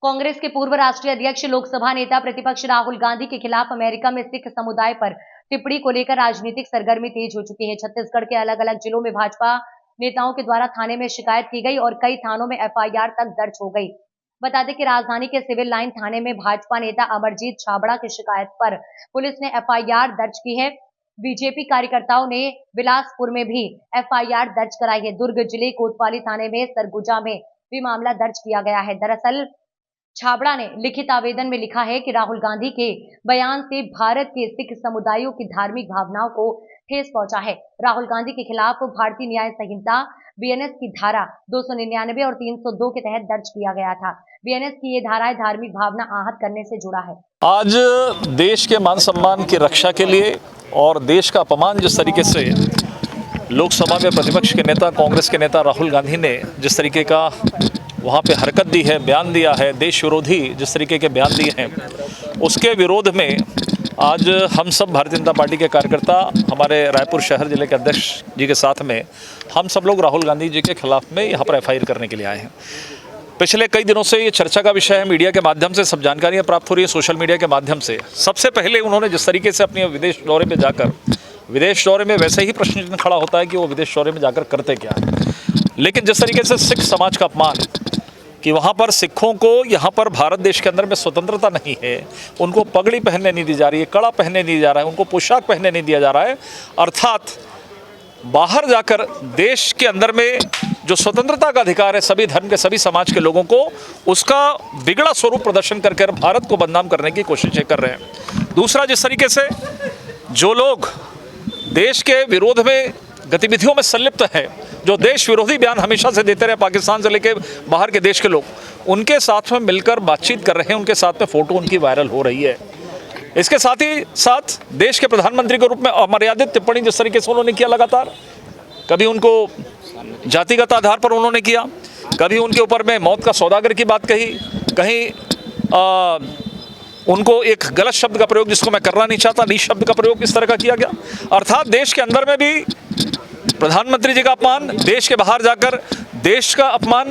कांग्रेस के पूर्व राष्ट्रीय अध्यक्ष लोकसभा नेता प्रतिपक्ष राहुल गांधी के खिलाफ अमेरिका में सिख समुदाय पर टिप्पणी को लेकर राजनीतिक सरगर्मी तेज हो चुकी है। छत्तीसगढ़ के अलग अलग जिलों में भाजपा नेताओं के द्वारा थाने में शिकायत की गई और कई थानों में एफआईआर तक दर्ज हो गई। बता दें कि राजधानी के सिविल लाइन थाने में भाजपा नेता अमरजीत छाबड़ा की शिकायत पर पुलिस ने एफआईआर दर्ज की है। बीजेपी कार्यकर्ताओं ने बिलासपुर में भी एफआईआर दर्ज कराई है। दुर्ग जिले कोतवाली थाने में सरगुजा में भी मामला दर्ज किया गया है। दरअसल छाबड़ा ने लिखित आवेदन में लिखा है कि राहुल गांधी के बयान से भारत के सिख समुदायों की धार्मिक भावनाओं को ठेस पहुंचा है। राहुल गांधी के खिलाफ भारतीय न्याय संहिता बीएनएस की धारा 299 और 302 के तहत दर्ज किया गया था। बीएनएस की ये धाराएं धार्मिक भावना आहत करने से जुड़ा है। आज देश के मान सम्मान की रक्षा के लिए और देश का अपमान जिस तरीके से लोकसभा में प्रतिपक्ष के नेता कांग्रेस के नेता राहुल गांधी ने जिस तरीके का वहाँ पे हरकत दी है, बयान दिया है, देश विरोधी जिस तरीके के बयान दिए हैं, उसके विरोध में आज हम सब भारतीय जनता पार्टी के कार्यकर्ता हमारे रायपुर शहर जिले के अध्यक्ष जी के साथ में हम सब लोग राहुल गांधी जी के खिलाफ में यहाँ पर एफआईआर करने के लिए आए हैं। पिछले कई दिनों से ये चर्चा का विषय है, मीडिया के माध्यम से सब जानकारियाँ प्राप्त हो रही है, सोशल मीडिया के माध्यम से। सबसे पहले उन्होंने जिस तरीके से अपने विदेश दौरे पर जाकर, विदेश दौरे में वैसे ही प्रश्न चिन्ह खड़ा होता है कि वो विदेश दौरे में जाकर करते क्या है, लेकिन जिस तरीके से सिख समाज का अपमान कि वहाँ पर सिखों को यहाँ पर भारत देश के अंदर में स्वतंत्रता नहीं है, उनको पगड़ी पहनने नहीं दी जा रही है, कड़ा पहनने नहीं दिया जा रहा है, उनको पोशाक पहनने नहीं दिया जा रहा है, अर्थात बाहर जाकर देश के अंदर में जो स्वतंत्रता का अधिकार है सभी धर्म के सभी समाज के लोगों को, उसका बिगड़ा स्वरूप प्रदर्शन करके भारत को बदनाम करने की कोशिशें कर रहे हैं। दूसरा, जिस तरीके से जो लोग देश के विरोध में गतिविधियों में संलिप्त है, जो देश विरोधी बयान हमेशा से देते रहे, पाकिस्तान से लेकर बाहर के देश के लोग, उनके साथ में मिलकर बातचीत कर रहे हैं, उनके साथ में फोटो उनकी वायरल हो रही है। इसके साथ ही साथ देश के प्रधानमंत्री के रूप में अमर्यादित टिप्पणी जिस तरीके से उन्होंने किया, लगातार कभी उनको जातिगत आधार पर उन्होंने किया, कभी उनके ऊपर में मौत का सौदागर की बात कही, कहीं उनको एक गलत शब्द का प्रयोग जिसको मैं करना नहीं चाहता, नीच शब्द का प्रयोग इस तरह का किया गया। अर्थात देश के अंदर में भी प्रधानमंत्री जी का अपमान, देश के बाहर जाकर देश का अपमान,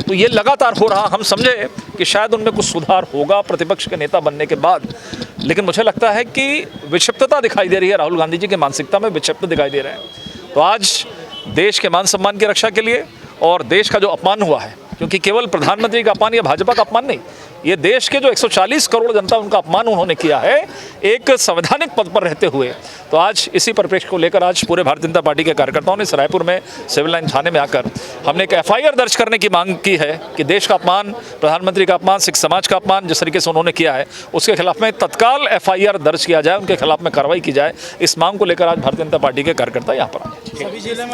तो ये लगातार हो रहा। हम समझे कि शायद उनमें कुछ सुधार होगा प्रतिपक्ष के नेता बनने के बाद, लेकिन मुझे लगता है कि विक्षिप्तता दिखाई दे रही है, राहुल गांधी जी की मानसिकता में विक्षिप्त दिखाई दे रहे हैं। तो आज देश के मान सम्मान की रक्षा के लिए और देश का जो अपमान हुआ है, क्योंकि केवल प्रधानमंत्री का अपमान या भाजपा का अपमान नहीं, ये देश के जो 140 करोड़ जनता उनका अपमान उन्होंने किया है एक संवैधानिक पद पर रहते हुए। तो आज इसी परिप्रेक्ष्य को लेकर आज पूरे भारतीय जनता पार्टी के कार्यकर्ताओं ने रायपुर में सिविल लाइन थाने में आकर हमने एक एफआईआर दर्ज करने की मांग की है कि देश का अपमान, प्रधानमंत्री का अपमान, सिख समाज का अपमान जिस तरीके से उन्होंने किया है उसके खिलाफ में तत्काल एफआईआर दर्ज किया जाए, उनके खिलाफ में कार्रवाई की जाए। इस मांग को लेकर आज भारतीय जनता पार्टी के कार्यकर्ता यहाँ पर आए।